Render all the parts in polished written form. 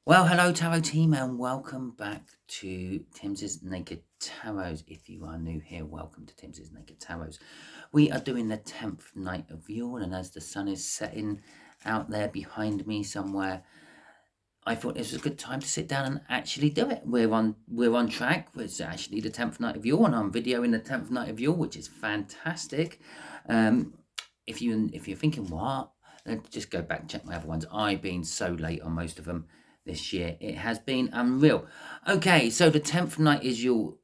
Well, hello Tarot team and welcome back to Timsy's Naked Tarots. If you are new here, welcome to Timsy's Naked Tarots. We are doing the 10th night of Yule, and as the sun is setting out there behind me somewhere, I thought this was a good time to sit down and actually do it. We're on track. It's actually the 10th night of Yule, and I'm videoing the 10th night of Yule, which is fantastic. If you're thinking what, just go back and check my other ones. I've been so late on most of them this year. It has been unreal. Okay, so the 10th night is Yule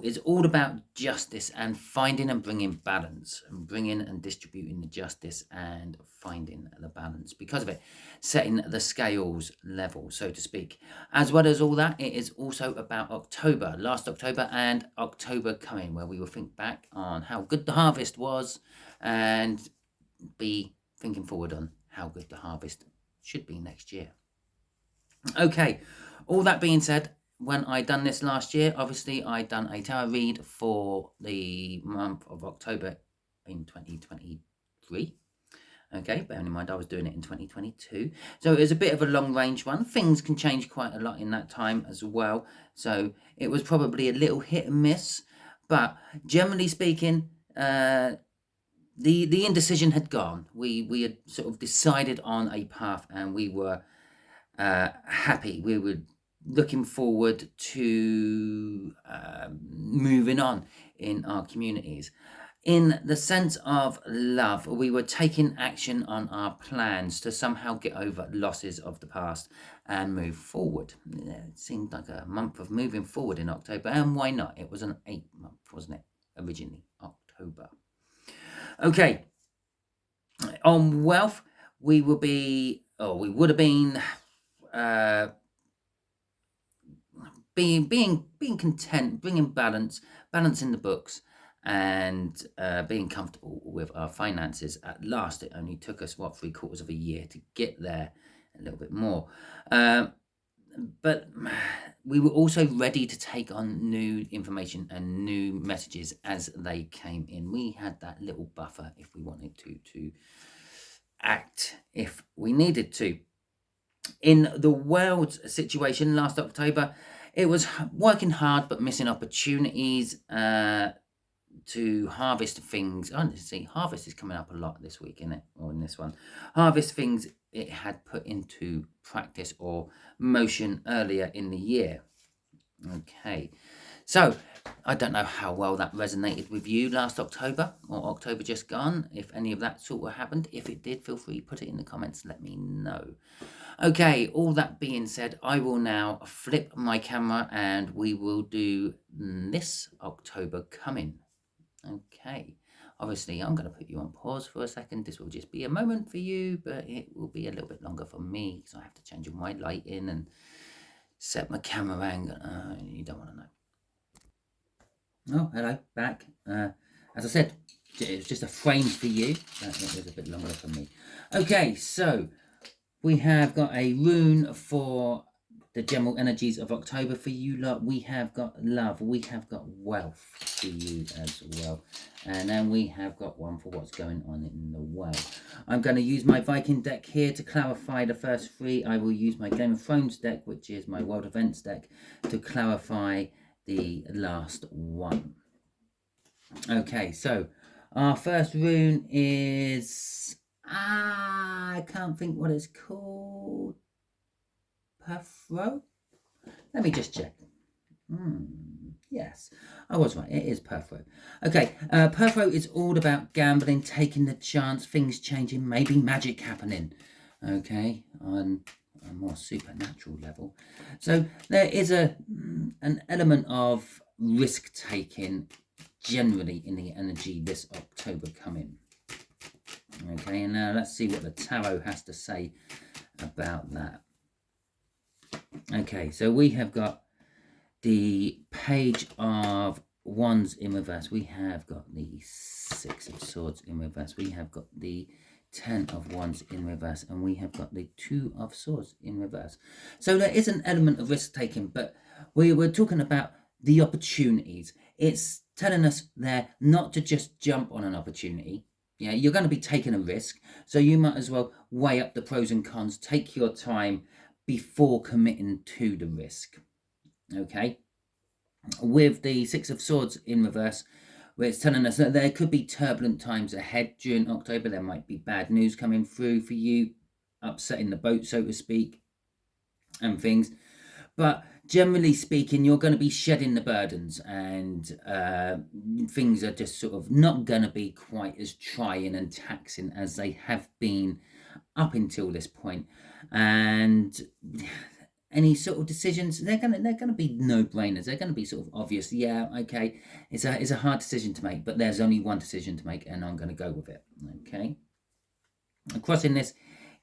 is all about justice and finding and bringing balance, and bringing and distributing the justice and finding the balance. Because of it, setting the scales level, so to speak. As well as all that, it is also about October, last October and October coming, where we will think back on how good the harvest was and be thinking forward on how good the harvest should be next year. Okay, all that being said, when I done this last year, obviously I done a tarot read for the month of October in 2023. Okay, bearing in mind I was doing it in 2022. So it was a bit of a long range one. Things can change quite a lot in that time as well. So it was probably a little hit and miss. But generally speaking, the indecision had gone. We had sort of decided on a path, and we were happy. We were looking forward to moving on in our communities. In the sense of love, we were taking action on our plans to somehow get over losses of the past and move forward. It seemed like a month of moving forward in October, and why not? It was an 8-month, wasn't it? Originally, October. Okay, on wealth, we would have been being content, bringing balance in the books, and being comfortable with our finances. At last, it only took us 3/4 of a year to get there, a little bit more. But we were also ready to take on new information and new messages as they came in. We had that little buffer if we wanted to act if we needed to. In the world situation last October, it was working hard but missing opportunities to harvest things. See, harvest is coming up a lot this week, isn't it? Or in this one. Harvest things it had put into practice or motion earlier in the year. Okay, so I don't know how well that resonated with you last October or October just gone. If any of that sort of happened, if it did, feel free to put it in the comments, let me know. Okay, all that being said, I will now flip my camera and we will do this October coming. Okay, obviously I'm going to put you on pause for a second. This will just be a moment for you, but it will be a little bit longer for me because I have to change my lighting and set my camera angle. You don't want to know. Oh, hello, back. As I said, it was just a frame for you, but it was a bit longer for me. Okay, so we have got a rune for the general energies of October for you lot. We have got love. We have got wealth for you as well. And then we have got one for what's going on in the world. I'm going to use my Viking deck here to clarify the first three. I will use my Game of Thrones deck, which is my World Events deck, to clarify the last one. Okay, so our first rune is... I can't think what it's called. Perfro? Let me just check. Yes, I was right. It is Perfro. Okay, Perfro is all about gambling, taking the chance, things changing, maybe magic happening. Okay, on a more supernatural level. So there is an element of risk taking generally in the energy this October coming. Okay, and now let's see what the tarot has to say about that. Okay, so we have got the Page of Wands in reverse. We have got the Six of Swords in reverse. We have got the 10 of Wands in reverse. And we have got the 2 of Swords in reverse. So there is an element of risk-taking, but we were talking about the opportunities. It's telling us there not to just jump on an opportunity. Yeah, you're going to be taking a risk, so you might as well weigh up the pros and cons, take your time, before committing to the risk. Okay, with the Six of Swords in reverse, where it's telling us that there could be turbulent times ahead during October. There might be bad news coming through for you, upsetting the boat, so to speak, and things. But generally speaking, you're going to be shedding the burdens, and things are just sort of not going to be quite as trying and taxing as they have been up until this point. And any sort of decisions, they're gonna be no-brainers. They're gonna be sort of obvious. Yeah, okay, it's a hard decision to make, but there's only one decision to make, and I'm gonna go with it. Okay. And crossing this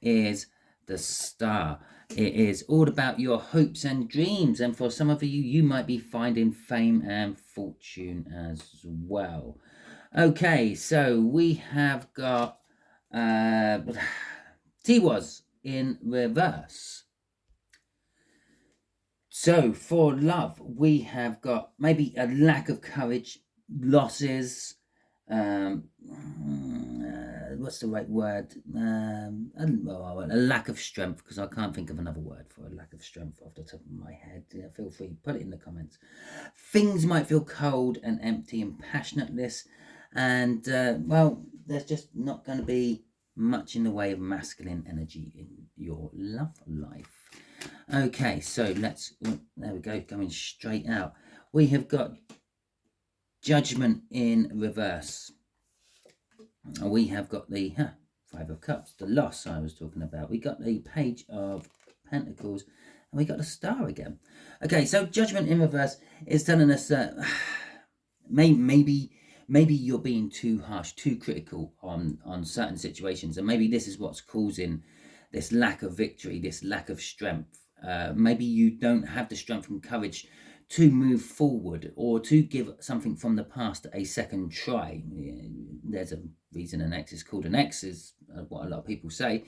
is the Star. It is all about your hopes and dreams, and for some of you, you might be finding fame and fortune as well. Okay, so we have got T-was in reverse. So for love, we have got maybe a lack of courage, losses, what's the right word? A lack of strength, because I can't think of another word for a lack of strength off the top of my head. Feel free, put it in the comments. Things might feel cold and empty and passionateless, and well, there's just not going to be much in the way of masculine energy in your love life. Okay, so let's, there we go, going straight out. We have got Judgment in reverse. We have got the Five of Cups, the loss I was talking about. We got the Page of Pentacles, and we got the Star again. Okay, so Judgment in reverse is telling us that maybe you're being too harsh, too critical on certain situations, and maybe this is what's causing this lack of victory, this lack of strength. Maybe you don't have the strength and courage to move forward, or to give something from the past a second try. There's a reason an ex is called an ex, is what a lot of people say,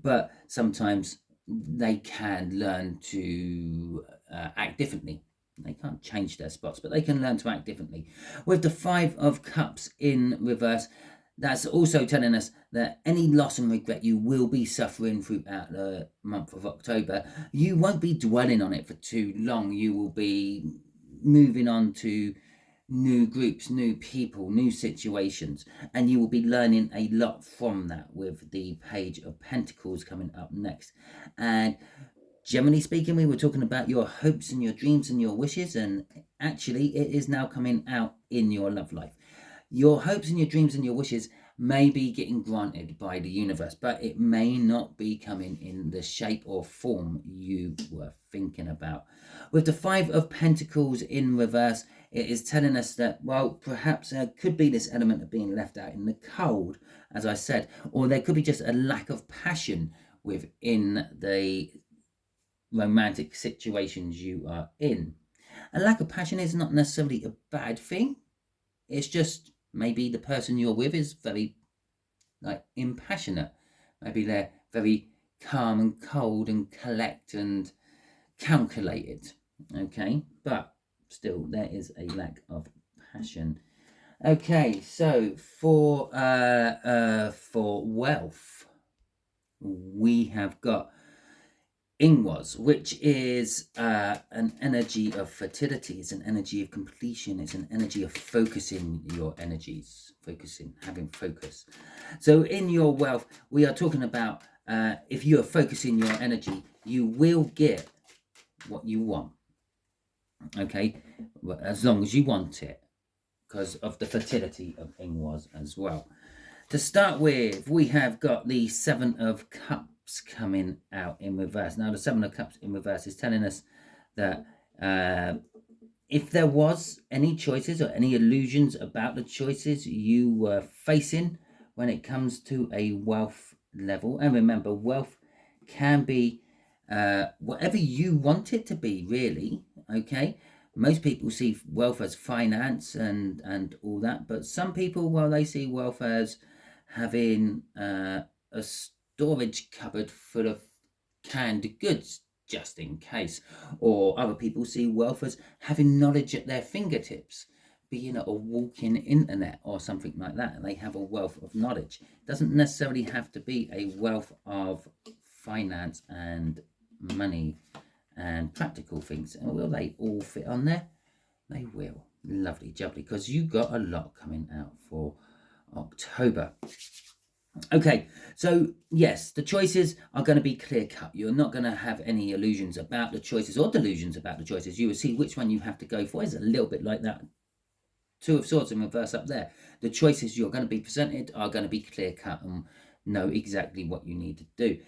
but sometimes they can learn to act differently. They can't change their spots, but they can learn to act differently. With the Five of Cups in reverse, that's also telling us that any loss and regret you will be suffering throughout the month of October. You won't be dwelling on it for too long. You will be moving on to new groups, new people, new situations, and you will be learning a lot from that, with the Page of Pentacles coming up next. And generally speaking, we were talking about your hopes and your dreams and your wishes, and actually it is now coming out in your love life. Your hopes and your dreams and your wishes may be getting granted by the universe, but it may not be coming in the shape or form you were thinking about. With the Five of Pentacles in reverse, it is telling us that, well, perhaps there could be this element of being left out in the cold, as I said, or there could be just a lack of passion within the romantic situations you are in. A lack of passion is not necessarily a bad thing. It's just maybe the person you're with is very impassionate. Maybe they're very calm and cold and collect and calculated. Okay, but still there is a lack of passion. Okay, so for wealth, we have got Ingwas, which is an energy of fertility. It's an energy of completion. It's an energy of focusing your energies, having focus. So in your wealth, we are talking about if you are focusing your energy, you will get what you want. Okay, as long as you want it, because of the fertility of Ingwas as well. To start with, we have got the Seven of Cups coming out in reverse. Now, the Seven of Cups in reverse is telling us that if there was any choices or any illusions about the choices you were facing when it comes to a wealth level, and remember, wealth can be whatever you want it to be, really. Okay, most people see wealth as finance and all that, but some people, well, they see wealth as having a storage cupboard full of canned goods just in case, or other people see wealth as having knowledge at their fingertips, being a walking internet or something like that, and they have a wealth of knowledge. It doesn't necessarily have to be a wealth of finance and money and practical things. And will they all fit on there? They will. Lovely jubbly, because you got a lot coming out for October. Okay, so yes, the choices are going to be clear cut. You're not going to have any illusions about the choices or delusions about the choices. You will see which one you have to go for. It's a little bit like that Two of Swords in reverse up there. The choices you're going to be presented are going to be clear cut and know exactly what you need to do.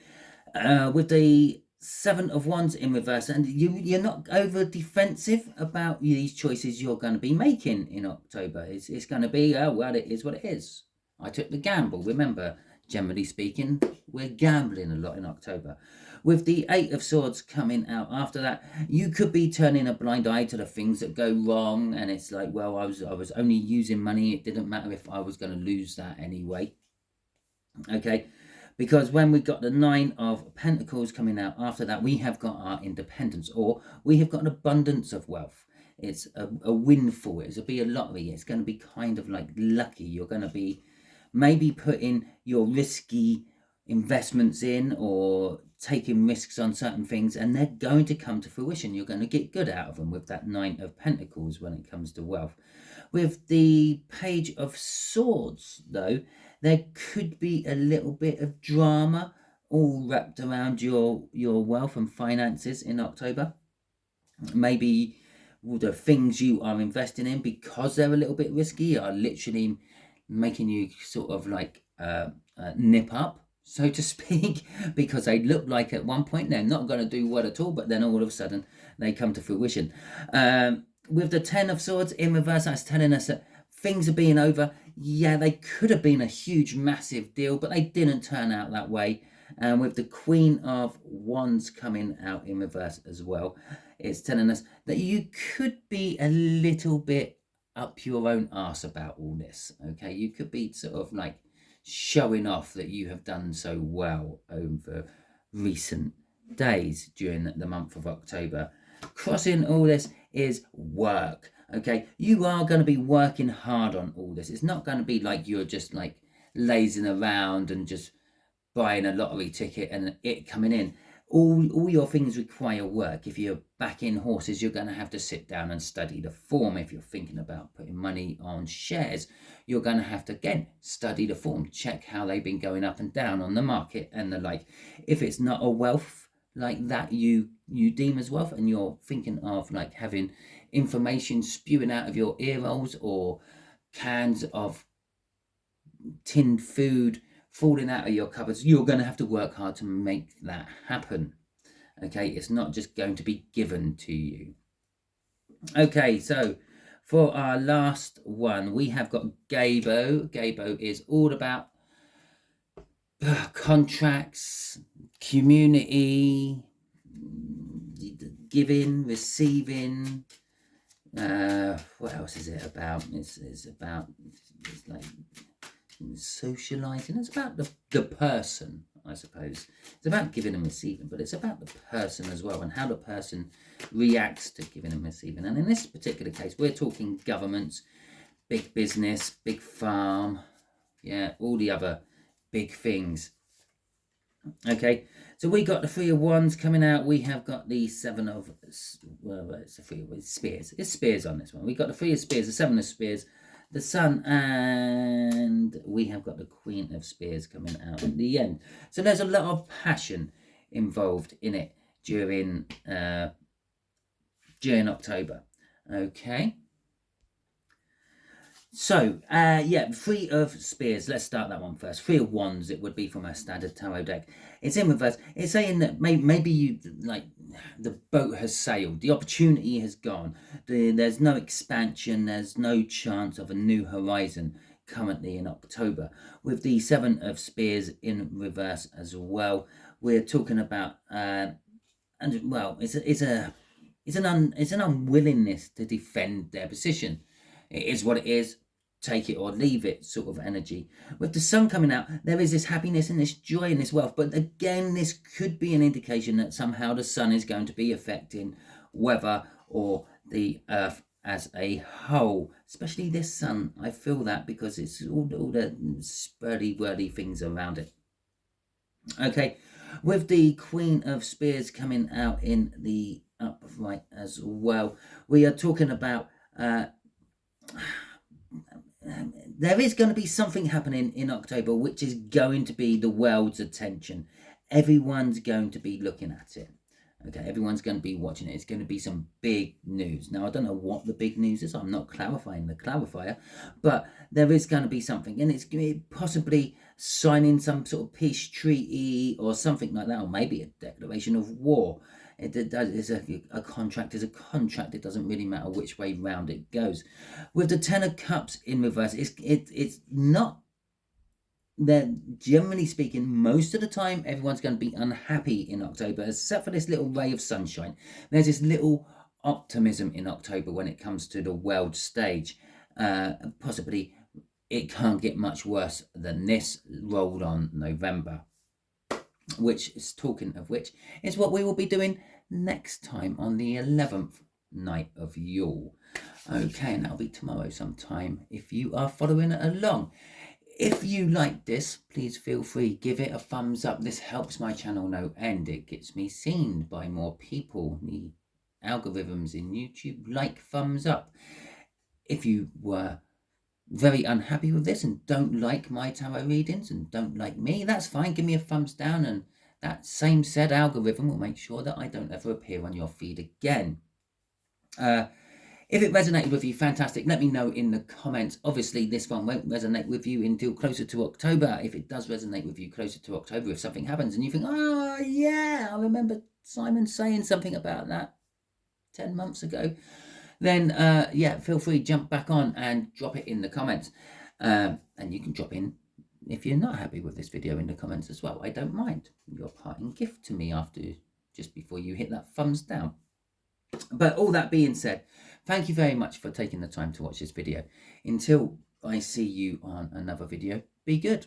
With the Seven of Wands in reverse, and you're not over defensive about these choices you're going to be making in October. It's going to be, oh, well, it is what it is. I took the gamble. Remember, generally speaking, we're gambling a lot in October. With the Eight of Swords coming out after that, you could be turning a blind eye to the things that go wrong, and it's like, well, I was only using money. It didn't matter if I was going to lose that anyway. Okay, because when we got the Nine of Pentacles coming out after that, we have got our independence, or we have got an abundance of wealth. It's a windfall. It's be a lottery. It's going to be kind of like lucky. You're going to be maybe putting your risky investments in or taking risks on certain things, and they're going to come to fruition. You're going to get good out of them with that Nine of Pentacles when it comes to wealth. With the Page of Swords, though, there could be a little bit of drama all wrapped around your wealth and finances in October. Maybe the things you are investing in, because they're a little bit risky, are literally making you sort of like nip up, so to speak, because they look like at one point they're not going to do well at all, but then all of a sudden they come to fruition. With the Ten of Swords in reverse, that's telling us that things are being over. Yeah, they could have been a huge, massive deal, but they didn't turn out that way. And with the Queen of Wands coming out in reverse as well, it's telling us that you could be a little bit up your own arse about all this. Okay, you could be sort of like showing off that you have done so well over recent days during the month of October. Crossing all this is work. Okay, you are going to be working hard on all this. It's not going to be like you're just like lazing around and just buying a lottery ticket and it coming in. All your things require work. If you're backing horses, you're going to have to sit down and study the form. If you're thinking about putting money on shares, you're going to have to, again, study the form, check how they've been going up and down on the market and the like. If it's not a wealth like that you deem as wealth, and you're thinking of like having information spewing out of your ear holes or cans of tinned food falling out of your cupboards, you're going to have to work hard to make that happen. Okay, it's not just going to be given to you. Okay, so for our last one, we have got Gabo. Gabo is all about contracts, community, giving, receiving. What else is it about? It's about, it's like socializing. It's about the person, I suppose. It's about giving and receiving, but it's about the person as well, and how the person reacts to giving and receiving. And in this particular case, we're talking governments, big business, big farm, yeah, all the other big things. Okay, so we got the Three of Wands coming out. We have got the Seven of, well, it's the Three of Spears. It's Spears on this one. We got the Three of Spears, the Seven of Spears, the Sun, and we have got the Queen of Spears coming out at the end. So there's a lot of passion involved in it during October. Okay. So, yeah, Three of Spears. Let's start that one first. Three of Wands, it would be from a standard tarot deck. It's in reverse. It's saying that maybe you, like, the boat has sailed. The opportunity has gone. There's no expansion. There's no chance of a new horizon currently in October. With the Seven of Spears in reverse as well, we're talking about, and well, it's an unwillingness to defend their position. It is what it is. Take it or leave it sort of energy. With the Sun coming out, there is this happiness and this joy and this wealth. But again, this could be an indication that somehow the Sun is going to be affecting weather or the Earth as a whole. Especially this Sun. I feel that because it's all the spurdy-wordy things around it. Okay. With the Queen of Spears coming out in the upright as well, we are talking about there is going to be something happening in October which is going to be the world's attention. Everyone's going to be looking at it. Okay, everyone's going to be watching it. It's going to be some big news. Now, I don't know what the big news is. I'm not clarifying the clarifier, but there is going to be something, and it's going to be possibly signing some sort of peace treaty or something like that, or maybe a declaration of war. A contract is a contract. It doesn't really matter which way round it goes. With the Ten of Cups in reverse, it's not. Then, generally speaking, most of the time, everyone's going to be unhappy in October, except for this little ray of sunshine. There's this little optimism in October when it comes to the world stage. Possibly, it can't get much worse than this rolled on November. Which is, talking of which, is what we will be doing next time on the 11th night of Yule. Okay, and that'll be tomorrow sometime if you are following it along. If you like this, please feel free, give it a thumbs up. This helps my channel no end. It gets me seen by more people. The algorithms in YouTube like thumbs up. If you were very unhappy with this and don't like my tarot readings and don't like me, that's fine. Give me a thumbs down, and that same said algorithm will make sure that I don't ever appear on your feed again. If it resonated with you, fantastic. Let me know in the comments. Obviously, this one won't resonate with you until closer to October. If it does resonate with you closer to October, if something happens and you think, oh, yeah, I remember Simon saying something about that 10 months ago, then, yeah, feel free, jump back on and drop it in the comments. And you can drop in, if you're not happy with this video, in the comments as well. I don't mind. Your parting gift to me just before you hit that thumbs down. But all that being said, thank you very much for taking the time to watch this video. Until I see you on another video, be good.